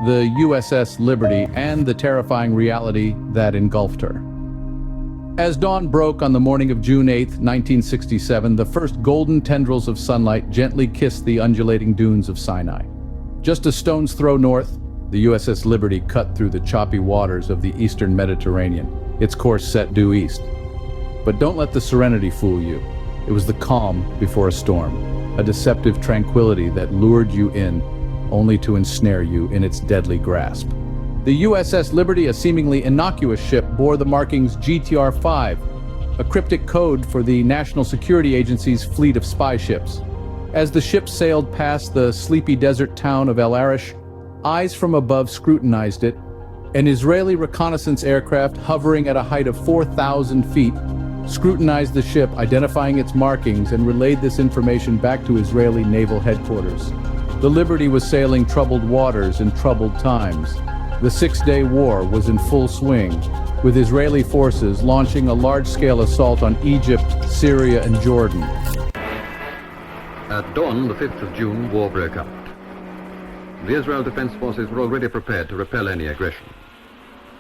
the USS Liberty, and the terrifying reality that engulfed her. As dawn broke on the morning of June 8, 1967, the first golden tendrils of sunlight gently kissed the undulating dunes of Sinai. Just a stone's throw north, the USS Liberty cut through the choppy waters of the eastern Mediterranean, its course set due east. But don't let the serenity fool you. It was the calm before a storm, a deceptive tranquility that lured you in, only to ensnare you in its deadly grasp. The USS Liberty, a seemingly innocuous ship, bore the markings GTR-5, a cryptic code for the National Security Agency's fleet of spy ships. As the ship sailed past the sleepy desert town of El Arish, eyes from above scrutinized it. An Israeli reconnaissance aircraft hovering at a height of 4,000 feet scrutinized the ship, identifying its markings, and relayed this information back to Israeli naval headquarters. The Liberty was sailing troubled waters in troubled times. The Six-Day War was in full swing, with Israeli forces launching a large-scale assault on Egypt, Syria, and Jordan. At dawn, the 5th of June, war broke out. The Israel Defense Forces were already prepared to repel any aggression.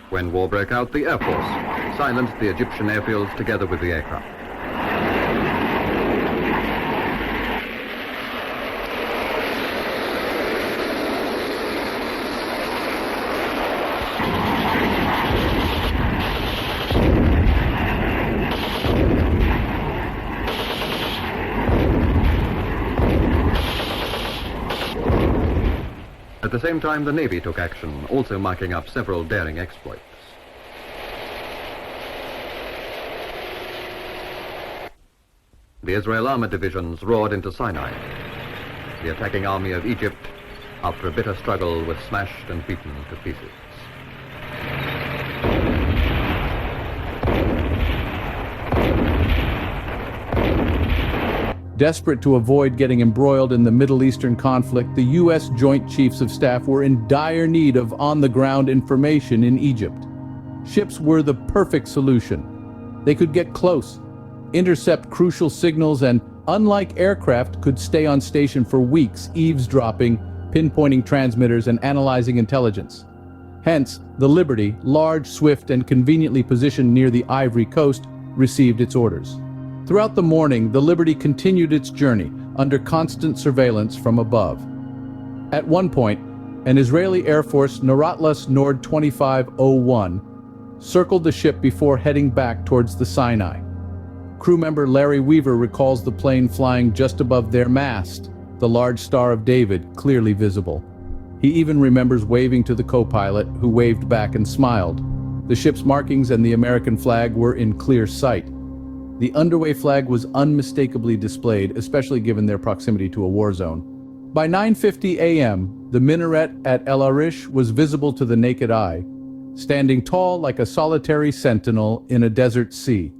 When war broke out, the Air Force silenced the Egyptian airfields together with the aircraft. At the same time, the Navy took action, also marking up several daring exploits. The Israel armored divisions roared into Sinai. The attacking army of Egypt, after a bitter struggle, was smashed and beaten to pieces. Desperate to avoid getting embroiled in the Middle Eastern conflict, the U.S. Joint Chiefs of Staff were in dire need of on-the-ground information in Egypt. Ships were the perfect solution. They could get close, intercept crucial signals, and, unlike aircraft, could stay on station for weeks, eavesdropping, pinpointing transmitters, and analyzing intelligence. Hence, the Liberty, large, swift, and conveniently positioned near the Ivory Coast, received its orders. Throughout the morning, the Liberty continued its journey, under constant surveillance from above. At one point, an Israeli Air Force Naratlas Nord 2501 circled the ship before heading back towards the Sinai. Crew member Larry Weaver recalls the plane flying just above their mast, the large Star of David clearly visible. He even remembers waving to the co-pilot, who waved back and smiled. The ship's markings and the American flag were in clear sight. The underway flag was unmistakably displayed, especially given their proximity to a war zone. By 9:50 a.m., the minaret at El Arish was visible to the naked eye, standing tall like a solitary sentinel in a desert sea.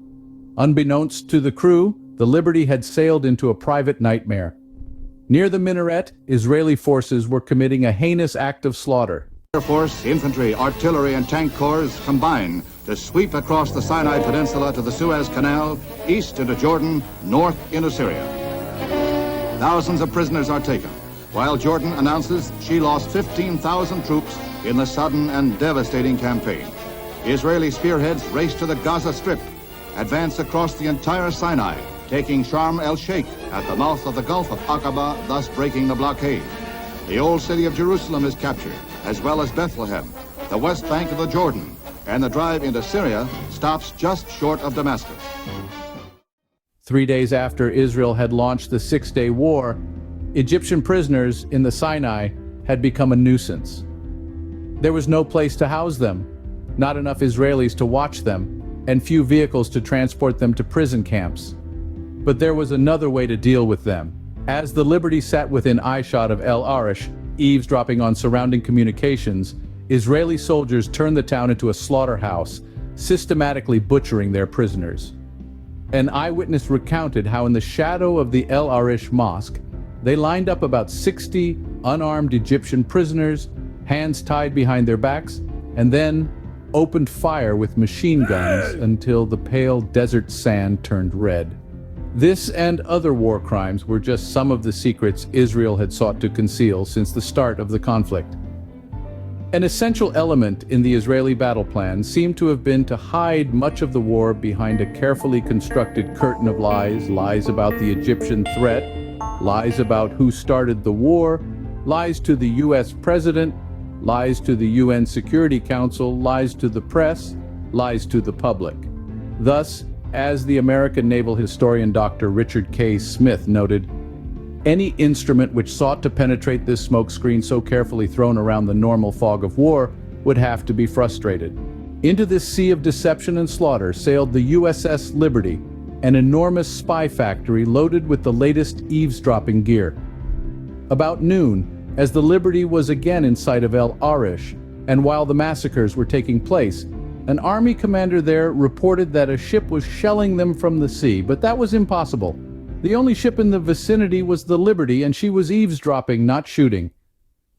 Unbeknownst to the crew, the Liberty had sailed into a private nightmare. Near the minaret, Israeli forces were committing a heinous act of slaughter. Air Force, infantry, artillery, and tank corps combine to sweep across the Sinai Peninsula to the Suez Canal, east into Jordan, north into Syria. Thousands of prisoners are taken, while Jordan announces she lost 15,000 troops in the sudden and devastating campaign. Israeli spearheads race to the Gaza Strip, advance across the entire Sinai, taking Sharm el-Sheikh at the mouth of the Gulf of Aqaba, thus breaking the blockade. The old city of Jerusalem is captured, as well as Bethlehem, the west bank of the Jordan, and the drive into Syria stops just short of Damascus. 3 days after Israel had launched the Six-Day War, Egyptian prisoners in the Sinai had become a nuisance. There was no place to house them, not enough Israelis to watch them, and few vehicles to transport them to prison camps. But there was another way to deal with them. As the Liberty sat within eyeshot of El Arish, eavesdropping on surrounding communications, Israeli soldiers turned the town into a slaughterhouse, systematically butchering their prisoners. An eyewitness recounted how in the shadow of the El Arish mosque, they lined up about 60 unarmed Egyptian prisoners, hands tied behind their backs, and then opened fire with machine guns until the pale desert sand turned red. This and other war crimes were just some of the secrets Israel had sought to conceal since the start of the conflict. An essential element in the Israeli battle plan seemed to have been to hide much of the war behind a carefully constructed curtain of lies, lies about the Egyptian threat, lies about who started the war, lies to the U.S. president, lies to the UN Security Council, lies to the press, lies to the public. Thus, as the American naval historian Dr. Richard K. Smith noted, any instrument which sought to penetrate this smokescreen so carefully thrown around the normal fog of war would have to be frustrated. Into this sea of deception and slaughter sailed the USS Liberty, an enormous spy factory loaded with the latest eavesdropping gear. About noon, as the Liberty was again in sight of El Arish, and while the massacres were taking place, an army commander there reported that a ship was shelling them from the sea, but that was impossible. The only ship in the vicinity was the Liberty, and she was eavesdropping, not shooting.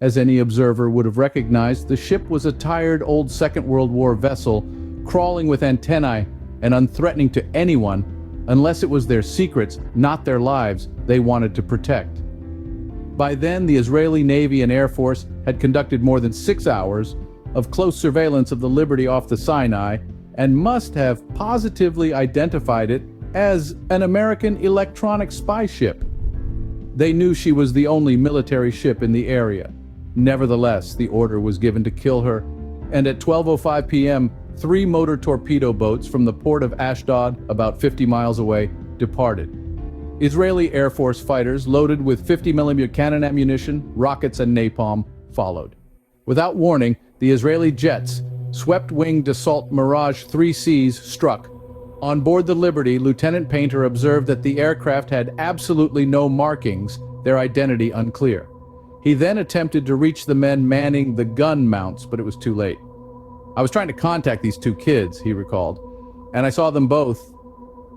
As any observer would have recognized, the ship was a tired old Second World War vessel, crawling with antennae and unthreatening to anyone, unless it was their secrets, not their lives, they wanted to protect. By then, the Israeli Navy and Air Force had conducted more than 6 hours of close surveillance of the Liberty off the Sinai and must have positively identified it as an American electronic spy ship. They knew she was the only military ship in the area. Nevertheless, the order was given to kill her, and at 12:05 p.m., 3 motor torpedo boats from the port of Ashdod, about 50 miles away, departed. Israeli Air Force fighters loaded with 50mm cannon ammunition, rockets, and napalm followed. Without warning, the Israeli jets, swept-wing Dassault Mirage 3Cs, struck. On board the Liberty, Lieutenant Painter observed that the aircraft had absolutely no markings, their identity unclear. He then attempted to reach the men manning the gun mounts, but it was too late. I was trying to contact these 2 kids, he recalled, and I saw them both.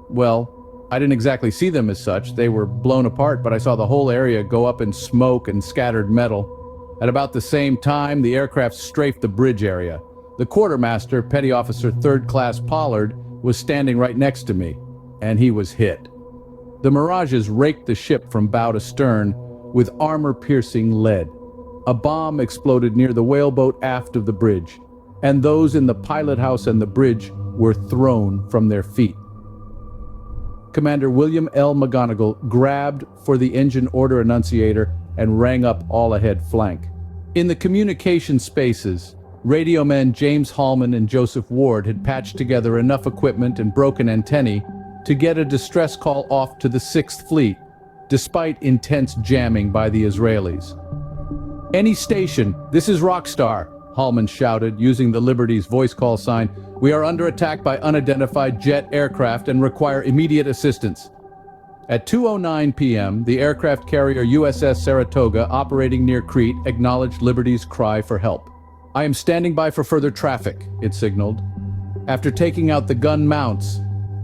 Well, I didn't exactly see them as such. They were blown apart, but I saw the whole area go up in smoke and scattered metal. At about the same time, the aircraft strafed the bridge area. The quartermaster, Petty Officer 3rd Class Pollard, was standing right next to me, and he was hit. The Mirages raked the ship from bow to stern with armor-piercing lead. A bomb exploded near the whaleboat aft of the bridge, and those in the pilot house and the bridge were thrown from their feet. Commander William L. McGonigal grabbed for the engine order annunciator and rang up all-ahead flank. In the communication spaces, radio men James Hallman and Joseph Ward had patched together enough equipment and broken antennae to get a distress call off to the 6th Fleet, despite intense jamming by the Israelis. "Any station, this is Rockstar," Hallman shouted, using the Liberty's voice call sign. "We are under attack by unidentified jet aircraft and require immediate assistance." At 2:09 p.m., the aircraft carrier USS Saratoga, operating near Crete, acknowledged Liberty's cry for help. "I am standing by for further traffic," it signaled. After taking out the gun mounts,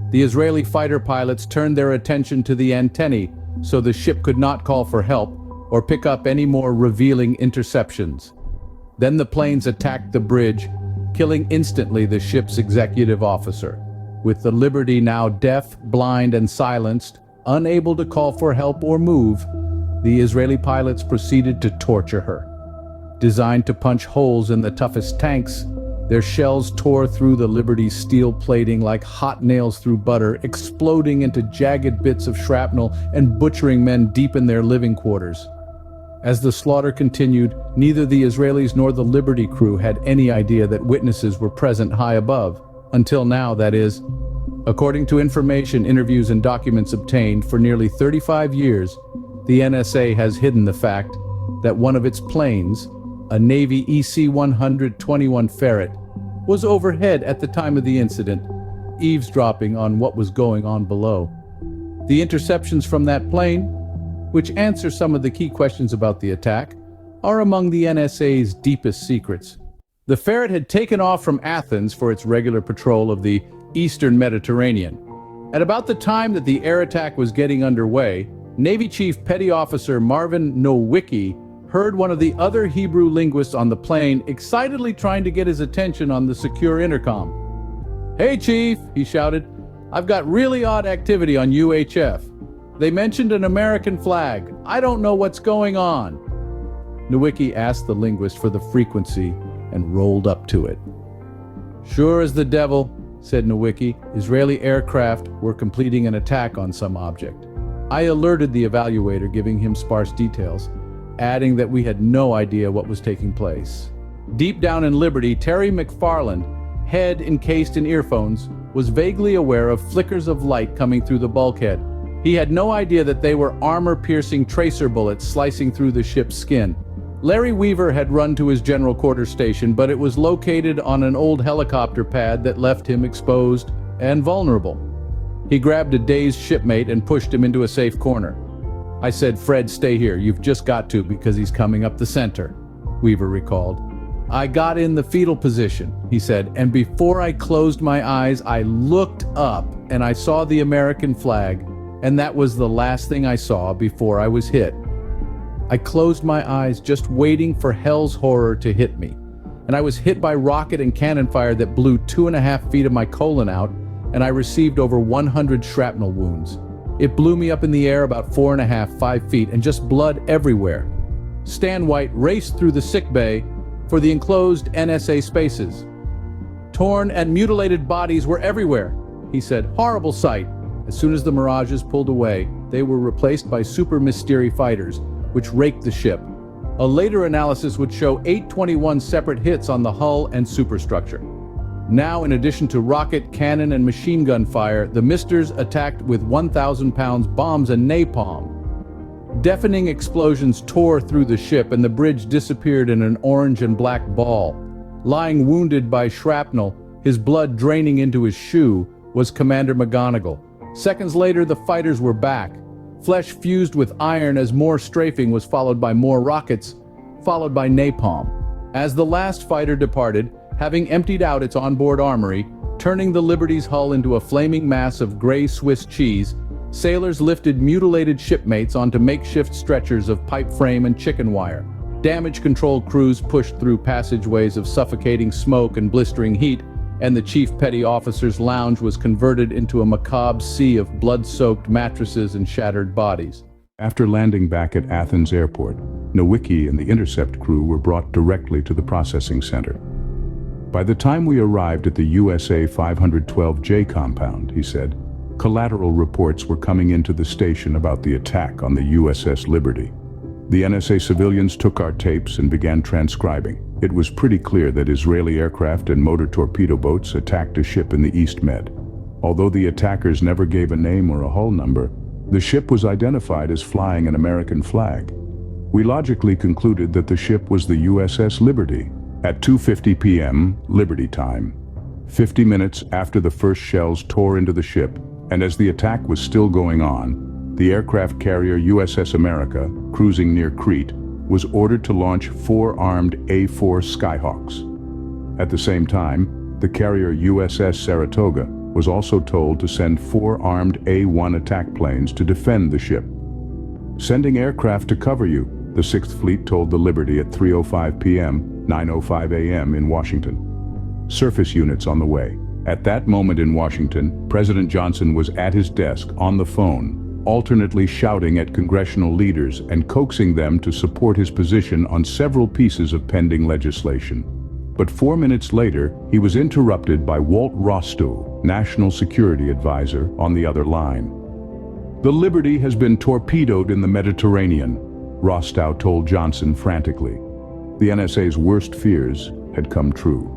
the Israeli fighter pilots turned their attention to the antennae so the ship could not call for help or pick up any more revealing interceptions. Then the planes attacked the bridge, killing instantly the ship's executive officer. With the Liberty now deaf, blind, and silenced, unable to call for help or move, the Israeli pilots proceeded to torture her. Designed to punch holes in the toughest tanks, their shells tore through the Liberty's steel plating like hot nails through butter, exploding into jagged bits of shrapnel and butchering men deep in their living quarters. As the slaughter continued, neither the Israelis nor the Liberty crew had any idea that witnesses were present high above. Until now, that is. According to information, interviews, and documents obtained for nearly 35 years, the NSA has hidden the fact that one of its planes, a Navy EC-121 Ferret, was overhead at the time of the incident, eavesdropping on what was going on below. The interceptions from that plane, which answer some of the key questions about the attack, are among the NSA's deepest secrets. The Ferret had taken off from Athens for its regular patrol of the Eastern Mediterranean. At about the time that the air attack was getting underway, Navy Chief Petty Officer Marvin Nowicki heard one of the other Hebrew linguists on the plane excitedly trying to get his attention on the secure intercom. "Hey, Chief," he shouted, "I've got really odd activity on UHF. They mentioned an American flag. I don't know what's going on." Nowicki asked the linguist for the frequency, and rolled up to it. "Sure as the devil," said Nowicki, "Israeli aircraft were completing an attack on some object." I alerted the evaluator, giving him sparse details, adding that we had no idea what was taking place. Deep down in Liberty, Terry McFarland, head encased in earphones, was vaguely aware of flickers of light coming through the bulkhead. He had no idea that they were armor-piercing tracer bullets slicing through the ship's skin. Larry Weaver had run to his general quarters station, but it was located on an old helicopter pad that left him exposed and vulnerable. He grabbed a dazed shipmate and pushed him into a safe corner. "I said, Fred, stay here. You've just got to, because he's coming up the center," Weaver recalled. "I got in the fetal position," he said, "and before I closed my eyes, I looked up and I saw the American flag, and that was the last thing I saw before I was hit. I closed my eyes just waiting for hell's horror to hit me, and I was hit by rocket and cannon fire that blew 2.5 feet of my colon out, and I received over 100 shrapnel wounds. It blew me up in the air about 4.5, 5 feet, and just blood everywhere." Stan White raced through the sick bay for the enclosed NSA spaces. "Torn and mutilated bodies were everywhere," he said. "Horrible sight." As soon as the Mirages pulled away, they were replaced by Super Mystery fighters, which raked the ship. A later analysis would show 821 separate hits on the hull and superstructure. Now, in addition to rocket, cannon, and machine gun fire, the Misters attacked with 1,000-pound bombs and napalm. Deafening explosions tore through the ship, and the bridge disappeared in an orange and black ball. Lying wounded by shrapnel, his blood draining into his shoe, was Commander McGonigal. Seconds later, the fighters were back. Flesh fused with iron as more strafing was followed by more rockets, followed by napalm. As the last fighter departed, having emptied out its onboard armory, turning the Liberty's hull into a flaming mass of gray Swiss cheese, sailors lifted mutilated shipmates onto makeshift stretchers of pipe frame and chicken wire. Damage control crews pushed through passageways of suffocating smoke and blistering heat, and the chief petty officer's lounge was converted into a macabre sea of blood-soaked mattresses and shattered bodies. After landing back at Athens airport, Nowicki and the intercept crew were brought directly to the processing center. "By the time we arrived at the USA 512J compound," he said, "collateral reports were coming into the station about the attack on the USS Liberty. The NSA civilians took our tapes and began transcribing. It was pretty clear that Israeli aircraft and motor torpedo boats attacked a ship in the East Med. Although the attackers never gave a name or a hull number, the ship was identified as flying an American flag. We logically concluded that the ship was the USS Liberty. At 2:50 p.m. Liberty time, 50 minutes after the first shells tore into the ship, and as the attack was still going on, the aircraft carrier USS America, cruising near Crete, was ordered to launch 4 armed A-4 Skyhawks. At the same time, the carrier USS Saratoga was also told to send 4 armed A-1 attack planes to defend the ship. "Sending aircraft to cover you," the 6th Fleet told the Liberty at 3:05 p.m., 9:05 a.m. in Washington. "Surface units on the way." At that moment in Washington, President Johnson was at his desk on the phone, alternately shouting at congressional leaders and coaxing them to support his position on several pieces of pending legislation. But 4 minutes later, he was interrupted by Walt Rostow, National Security Advisor, on the other line. "The Liberty has been torpedoed in the Mediterranean," Rostow told Johnson frantically. The NSA's worst fears had come true.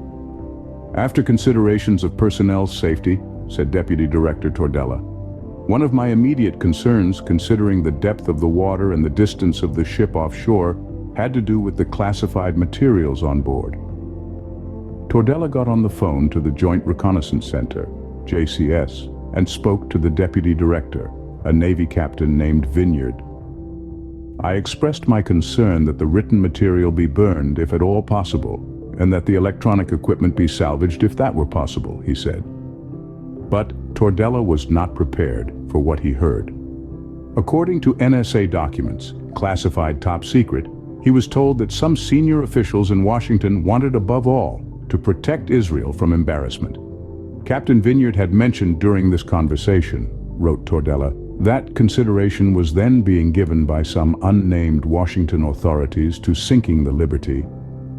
"After considerations of personnel safety," said Deputy Director Tordella, "one of my immediate concerns, considering the depth of the water and the distance of the ship offshore, had to do with the classified materials on board." Tordella got on the phone to the Joint Reconnaissance Center, JCS, and spoke to the Deputy Director, a Navy captain named Vineyard. "I expressed my concern that the written material be burned if at all possible, and that the electronic equipment be salvaged if that were possible," he said. But Tordella was not prepared for what he heard. According to NSA documents, classified top secret, he was told that some senior officials in Washington wanted above all to protect Israel from embarrassment. Captain Vineyard had mentioned during this conversation, wrote Tordella, that consideration was then being given by some unnamed Washington authorities to sinking the Liberty,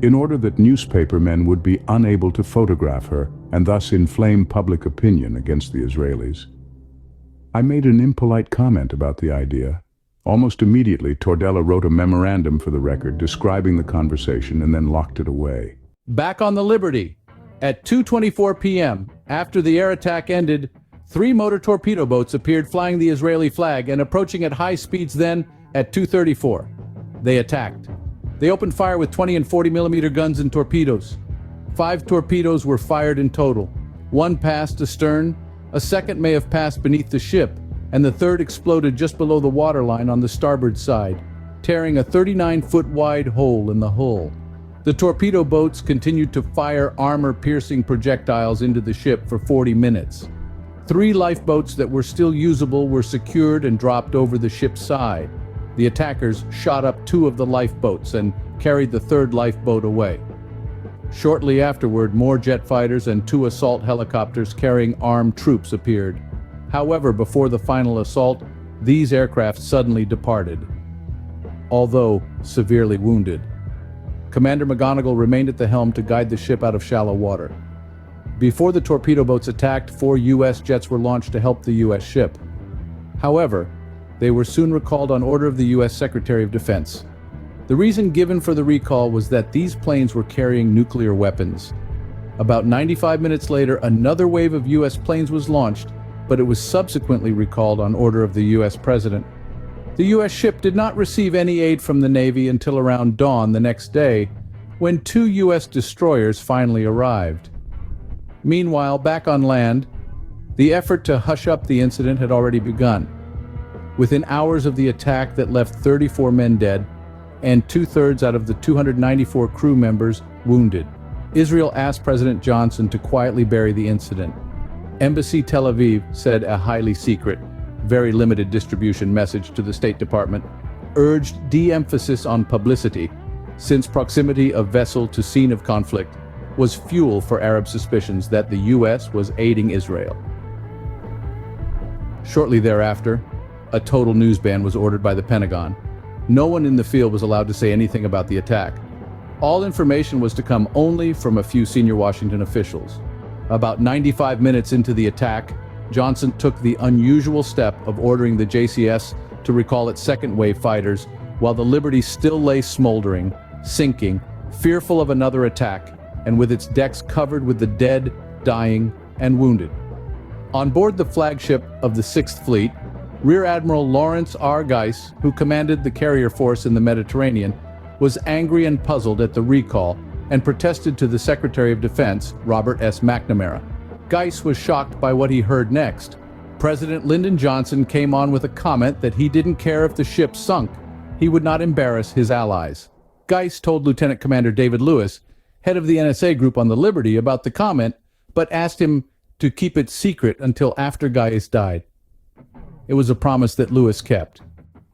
in order that newspapermen would be unable to photograph her and thus inflame public opinion against the Israelis. I made an impolite comment about the idea. Almost immediately, Tordella wrote a memorandum for the record describing the conversation and then locked it away. Back on the Liberty, at 2:24 p.m., after the air attack ended, 3 motor torpedo boats appeared flying the Israeli flag and approaching at high speeds. Then, at 2:34, they attacked. They opened fire with 20 and 40 millimeter guns and torpedoes. 5 torpedoes were fired in total. 1 passed astern, a second may have passed beneath the ship, and the third exploded just below the waterline on the starboard side, tearing a 39-foot wide hole in the hull. The torpedo boats continued to fire armor-piercing projectiles into the ship for 40 minutes. 3 lifeboats that were still usable were secured and dropped over the ship's side. The attackers shot up 2 of the lifeboats and carried the 3rd lifeboat away. Shortly afterward, more jet fighters and 2 assault helicopters carrying armed troops appeared. However, before the final assault, these aircraft suddenly departed, although severely wounded. Commander McGonigal remained at the helm to guide the ship out of shallow water. Before the torpedo boats attacked, 4 U.S. jets were launched to help the U.S. ship. However, they were soon recalled on order of the U.S. Secretary of Defense. The reason given for the recall was that these planes were carrying nuclear weapons. About 95 minutes later, another wave of U.S. planes was launched, but it was subsequently recalled on order of the U.S. President. The U.S. ship did not receive any aid from the Navy until around dawn the next day, when 2 U.S. destroyers finally arrived. Meanwhile, back on land, the effort to hush up the incident had already begun. Within hours of the attack that left 34 men dead and 2/3 out of the 294 crew members wounded, Israel asked President Johnson to quietly bury the incident. Embassy Tel Aviv said a highly secret, very limited distribution message to the State Department urged de-emphasis on publicity, since proximity of vessel to scene of conflict was fuel for Arab suspicions that the U.S. was aiding Israel. Shortly thereafter, a total news ban was ordered by the Pentagon. No one in the field was allowed to say anything about the attack. All information was to come only from a few senior Washington officials. About 95 minutes into the attack, Johnson took the unusual step of ordering the JCS to recall its second-wave fighters, while the Liberty still lay smoldering, sinking, fearful of another attack, and with its decks covered with the dead, dying, and wounded. On board the flagship of the 6th Fleet, Rear Admiral Lawrence R. Geis, who commanded the carrier force in the Mediterranean, was angry and puzzled at the recall and protested to the Secretary of Defense, Robert S. McNamara. Geis was shocked by what he heard next. President Lyndon Johnson came on with a comment that he didn't care if the ship sunk. He would not embarrass his allies. Geis told Lieutenant Commander David Lewis, head of the NSA group on the Liberty, about the comment, but asked him to keep it secret until after Geis died. It was a promise that Lewis kept.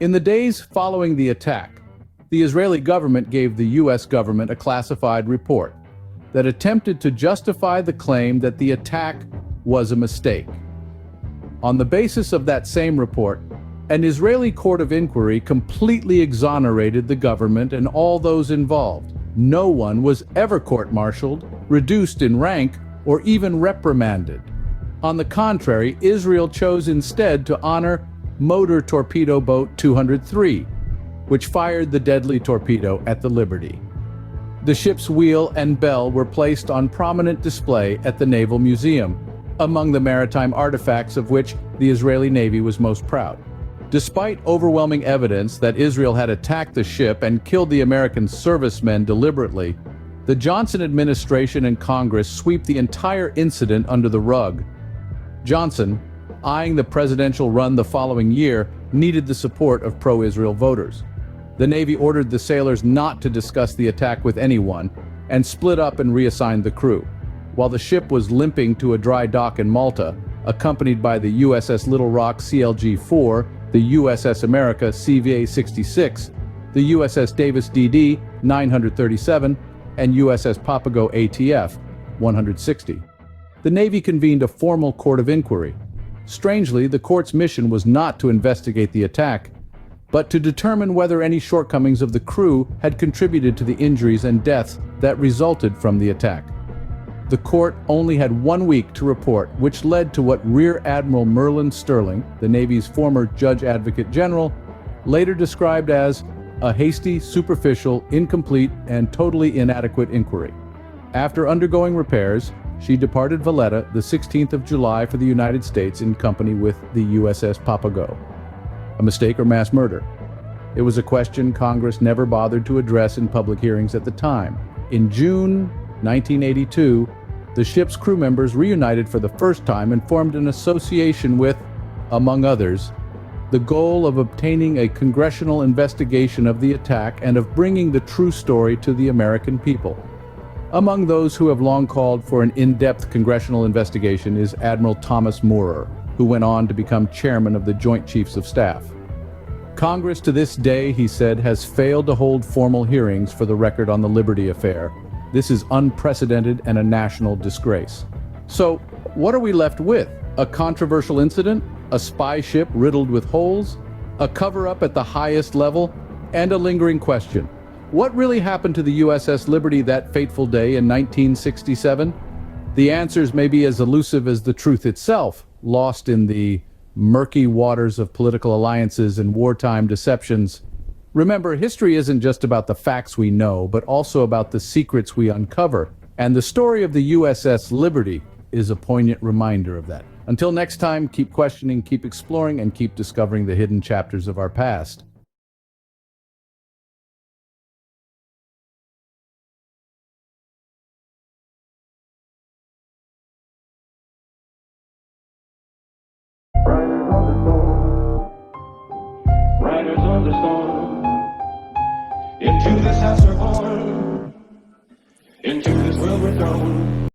In the days following the attack, the Israeli government gave the U.S. government a classified report that attempted to justify the claim that the attack was a mistake. On the basis of that same report, an Israeli court of inquiry completely exonerated the government and all those involved. No one was ever court-martialed, reduced in rank, or even reprimanded. On the contrary, Israel chose instead to honor motor torpedo boat 203, which fired the deadly torpedo at the Liberty. The ship's wheel and bell were placed on prominent display at the Naval Museum, among the maritime artifacts of which the Israeli Navy was most proud. Despite overwhelming evidence that Israel had attacked the ship and killed the American servicemen deliberately, the Johnson administration and Congress sweep the entire incident under the rug. Johnson, eyeing the presidential run the following year, needed the support of pro-Israel voters. The Navy ordered the sailors not to discuss the attack with anyone and split up and reassigned the crew. While the ship was limping to a dry dock in Malta, accompanied by the USS Little Rock CLG-4, the USS America CVA-66, the USS Davis DD 937, and USS Papago ATF 160. The Navy convened a formal court of inquiry. Strangely, the court's mission was not to investigate the attack, but to determine whether any shortcomings of the crew had contributed to the injuries and deaths that resulted from the attack. The court only had 1 week to report, which led to what Rear Admiral Merlin Sterling, the Navy's former Judge Advocate General, later described as a hasty, superficial, incomplete, and totally inadequate inquiry. After undergoing repairs, she departed Valletta the 16th of July for the United States in company with the USS Papago. A mistake or mass murder? It was a question Congress never bothered to address in public hearings at the time. In June 1982, the ship's crew members reunited for the first time and formed an association with, among others, the goal of obtaining a congressional investigation of the attack and of bringing the true story to the American people. Among those who have long called for an in-depth congressional investigation is Admiral Thomas Moorer, who went on to become chairman of the Joint Chiefs of Staff. Congress to this day, he said, has failed to hold formal hearings for the record on the Liberty affair. This is unprecedented and a national disgrace. So, what are we left with? A controversial incident? A spy ship riddled with holes? A cover-up at the highest level? And a lingering question. What really happened to the USS Liberty that fateful day in 1967? The answers may be as elusive as the truth itself, lost in the murky waters of political alliances and wartime deceptions. Remember, history isn't just about the facts we know, but also about the secrets we uncover. And the story of the USS Liberty is a poignant reminder of that. Until next time, keep questioning, keep exploring, and keep discovering the hidden chapters of our past. Riders on the storm. Into this house we're born. Into this world we're thrown.